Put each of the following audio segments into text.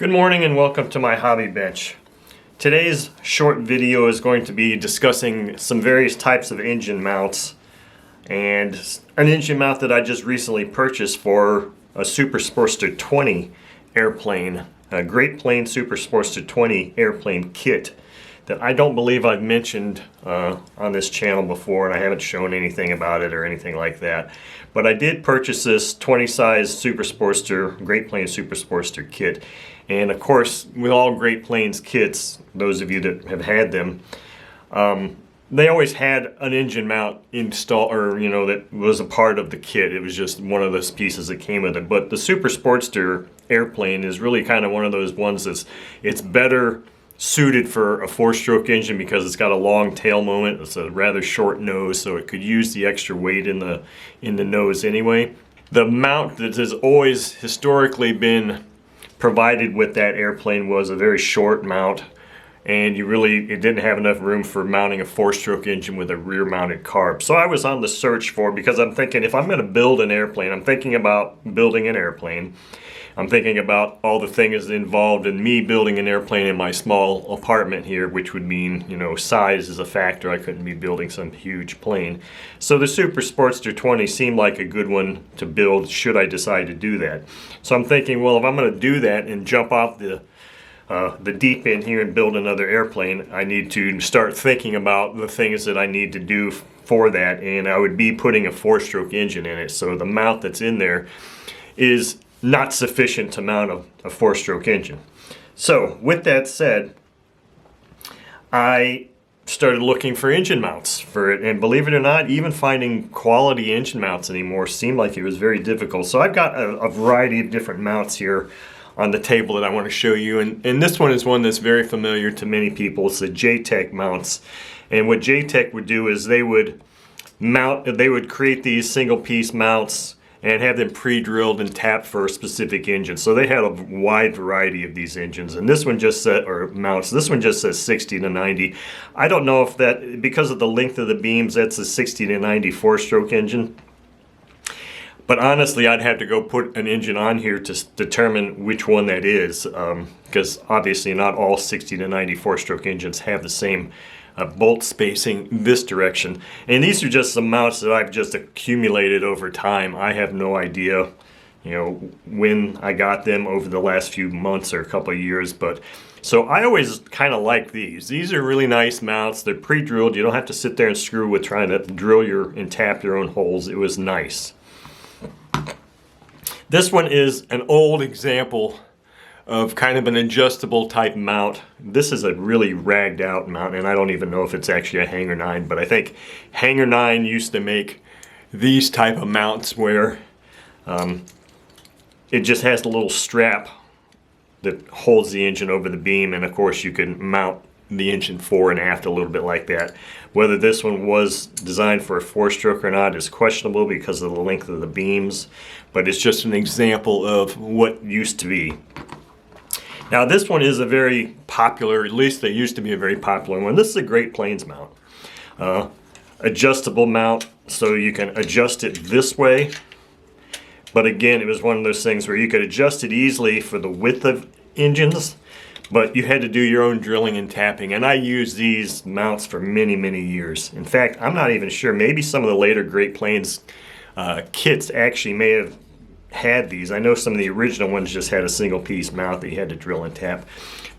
Good morning and welcome to my hobby bench. Today's short video is going to be discussing some various types of engine mounts and an engine mount that I just recently purchased for a Super Sportster 20 airplane, a Great Plains Super Sportster 20 airplane kit that I don't believe I've mentioned on this channel before, and I haven't shown anything about it or anything like that. But I did purchase this 20 size Super Sportster, Great Plains Super Sportster kit. And of course, with all Great Plains kits, those of you that have had them, they always had an engine mount installed, or that was a part of the kit. It was just one of those pieces that came with it. But the Super Sportster airplane is really kind of one of those ones it's better suited for a four-stroke engine because it's got a long tail moment. It's a rather short nose, so it could use the extra weight in the nose anyway. The mount that has always historically been provided with that airplane was a very short mount, and it didn't have enough room for mounting a four-stroke engine with a rear-mounted carb. So I was on the search because I'm thinking, if I'm going to build an airplane, I'm thinking about building an airplane. I'm thinking about all the things involved in me building an airplane in my small apartment here, which would mean, size is a factor. I couldn't be building some huge plane. So the Super Sportster 20 seemed like a good one to build should I decide to do that. So I'm thinking, well, if I'm going to do that and jump off the deep end here and build another airplane, I need to start thinking about the things that I need to do for that, and I would be putting a four-stroke engine in it. So the mount that's in there is not sufficient to mount a four-stroke engine. So with that said, I started looking for engine mounts for it, and believe it or not, even finding quality engine mounts anymore seemed like it was very difficult. So I've got a variety of different mounts here on the table that I want to show you, and this one is one that's very familiar to many people. It's the JTEC mounts, and what JTEC would do is they would create these single-piece mounts and have them pre-drilled and tapped for a specific engine. So they had a wide variety of these engines, and this one just this one just says 60 to 90. I don't know if that, because of the length of the beams, that's a 60 to 90 four-stroke engine. But honestly, I'd have to go put an engine on here to determine which one that is, because obviously not all 60 to 90 four-stroke engines have the same bolt spacing this direction. And these are just some mounts that I've just accumulated over time. I have no idea, when I got them over the last few months or a couple of years. But so I always kind of like these. These are really nice mounts. They're pre-drilled. You don't have to sit there and screw with trying to drill and tap your own holes. It was nice. This one is an old example of kind of an adjustable type mount. This is a really ragged out mount, and I don't even know if it's actually a Hanger 9, but I think Hanger 9 used to make these type of mounts where it just has a little strap that holds the engine over the beam, and of course you can mount the engine fore and aft a little bit like that. Whether this one was designed for a four-stroke or not is questionable because of the length of the beams, but it's just an example of what used to be. Now this one is a very popular, at least they used to be a very popular one. This is a Great Plains mount. Adjustable mount, so you can adjust it this way. But again, it was one of those things where you could adjust it easily for the width of engines, but you had to do your own drilling and tapping. And I used these mounts for many, many years. In fact, I'm not even sure, maybe some of the later Great Plains kits actually may have had these. I know some of the original ones just had a single piece mount that you had to drill and tap.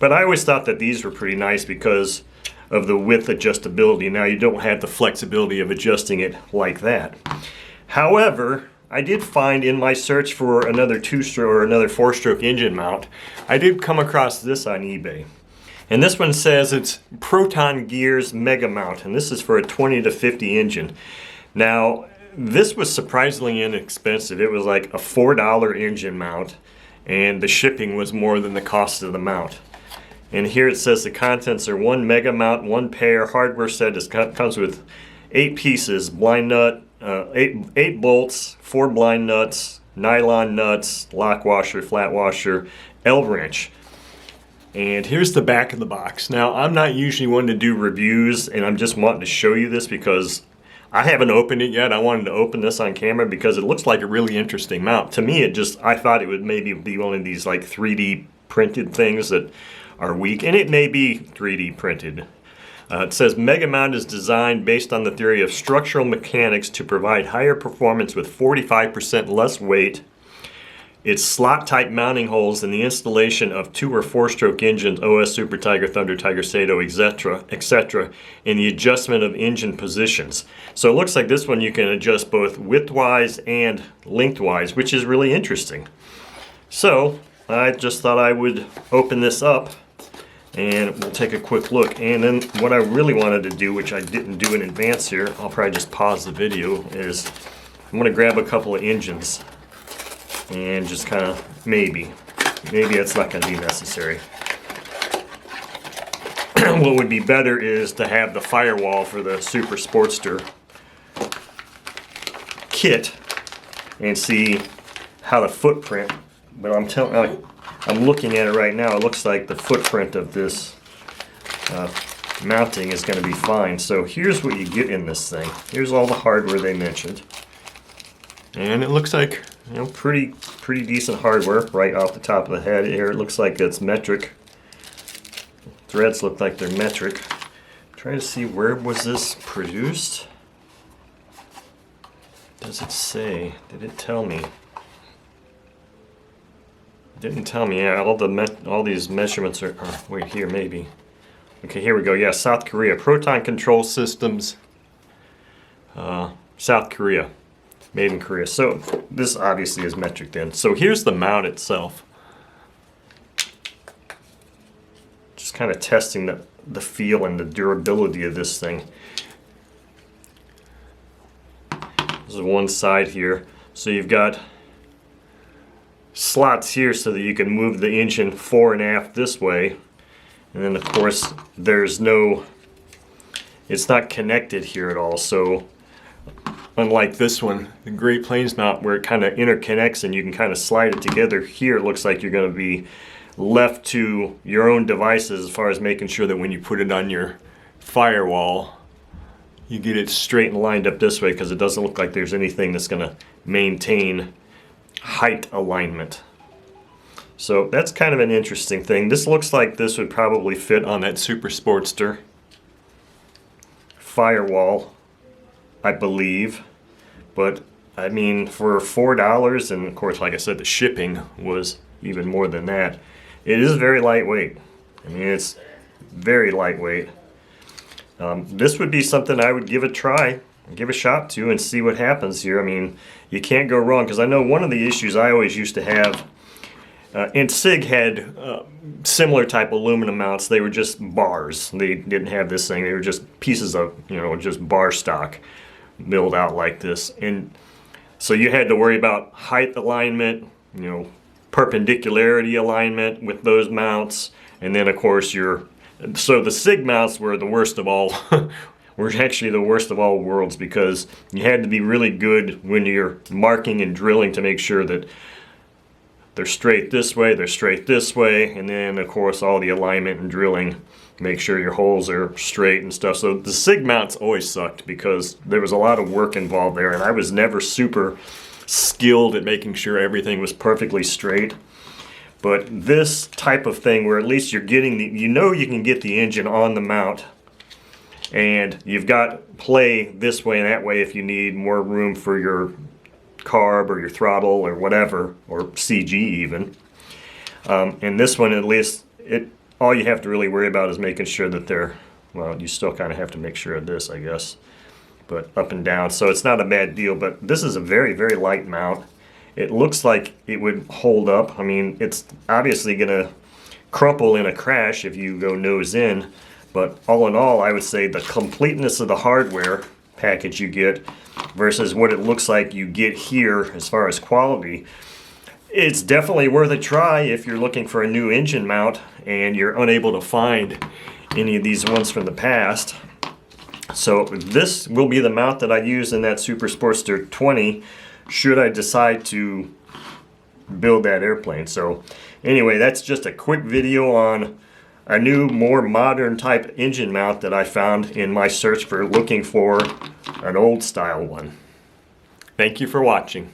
But I always thought that these were pretty nice because of the width adjustability. Now you don't have the flexibility of adjusting it like that. However, I did find in my search for another two-stroke or another four-stroke engine mount, I did come across this on eBay. And this one says it's Proton Gears Mega Mount, and this is for a 20 to 50 engine. Now, this was surprisingly inexpensive. It was like a $4 engine mount, and the shipping was more than the cost of the mount. And here it says the contents are one mega mount, one pair, hardware set. It comes with 8 pieces, blind nut, 8 bolts, 4 blind nuts, nylon nuts, lock washer, flat washer, L-wrench. And here's the back of the box. Now, I'm not usually one to do reviews, and I'm just wanting to show you this because I haven't opened it yet. I wanted to open this on camera because it looks like a really interesting mount. To me, I thought it would maybe be one of these like 3D printed things that are weak, and it may be 3D printed. It says Mega Mount is designed based on the theory of structural mechanics to provide higher performance with 45% less weight. Its slot-type mounting holes in the installation of 2 or 4-stroke engines, OS, Super Tiger, Thunder Tiger, Sato, etc., in the adjustment of engine positions. So it looks like this one you can adjust both widthwise and lengthwise, which is really interesting. So I just thought I would open this up and we'll take a quick look. And then what I really wanted to do, which I didn't do in advance here, I'll probably just pause the video, is I'm going to grab a couple of engines and just kind of, maybe it's not going to be necessary. What would be better is to have the firewall for the Super Sportster kit and see how the footprint, but I'm looking at it right now, it looks like the footprint of this mounting is going to be fine. So here's what you get in this thing. Here's all the hardware they mentioned. And it looks like, you know, pretty decent hardware right off the top of the head here. It looks like it's metric. Threads look like they're metric. I'm trying to see, where was this produced? Does it say? Did it tell me? Didn't tell me. Yeah, all these measurements are. Oh, wait, here maybe. Okay, here we go. Yeah, South Korea. Proton Control Systems. South Korea. Made in Korea. So this obviously is metric then. So here's the mount itself. Just kind of testing the feel and the durability of this thing. This is one side here. So you've got slots here so that you can move the engine fore and aft this way, and then of course it's not connected here at all. So unlike this one, the Great Plains mount, where it kind of interconnects and you can kind of slide it together, here it looks like you're going to be left to your own devices as far as making sure that when you put it on your firewall you get it straight and lined up this way, because it doesn't look like there's anything that's going to maintain height alignment. So that's kind of an interesting thing. This looks like this would probably fit on that Super Sportster firewall, I believe. But I mean, for $4, and of course, like I said, the shipping was even more than that. It is very lightweight. I mean, it's very lightweight. This would be something I would give a try, give a shot to, and see what happens here. I mean, you can't go wrong, because I know one of the issues I always used to have, and SIG had similar type aluminum mounts. They were just bars. They didn't have this thing. They were just pieces of, you know, just bar stock milled out like this. And so you had to worry about height alignment, you know, perpendicularity alignment with those mounts, and then of course so the SIG mounts were the worst of all. Were actually the worst of all worlds, because you had to be really good when you're marking and drilling to make sure that they're straight this way, they're straight this way, and then of course all the alignment and drilling, make sure your holes are straight and stuff. So the SIG mounts always sucked because there was a lot of work involved there, and I was never super skilled at making sure everything was perfectly straight. But this type of thing, where at least you're getting you can get the engine on the mount, and you've got play this way and that way if you need more room for your carb or your throttle or whatever, or CG even. And this one, at least, all you have to really worry about is making sure that they're, well, you still kind of have to make sure of this, I guess, but up and down. So it's not a bad deal, but this is a very, very light mount. It looks like it would hold up. I mean, it's obviously going to crumple in a crash if you go nose in, but all in all, I would say the completeness of the hardware package you get versus what it looks like you get here as far as quality, it's definitely worth a try if you're looking for a new engine mount and you're unable to find any of these ones from the past. So this will be the mount that I use in that Super Sportster 20 should I decide to build that airplane. So anyway, that's just a quick video on a new, more modern type engine mount that I found in my search for looking for an old style one. Thank you for watching.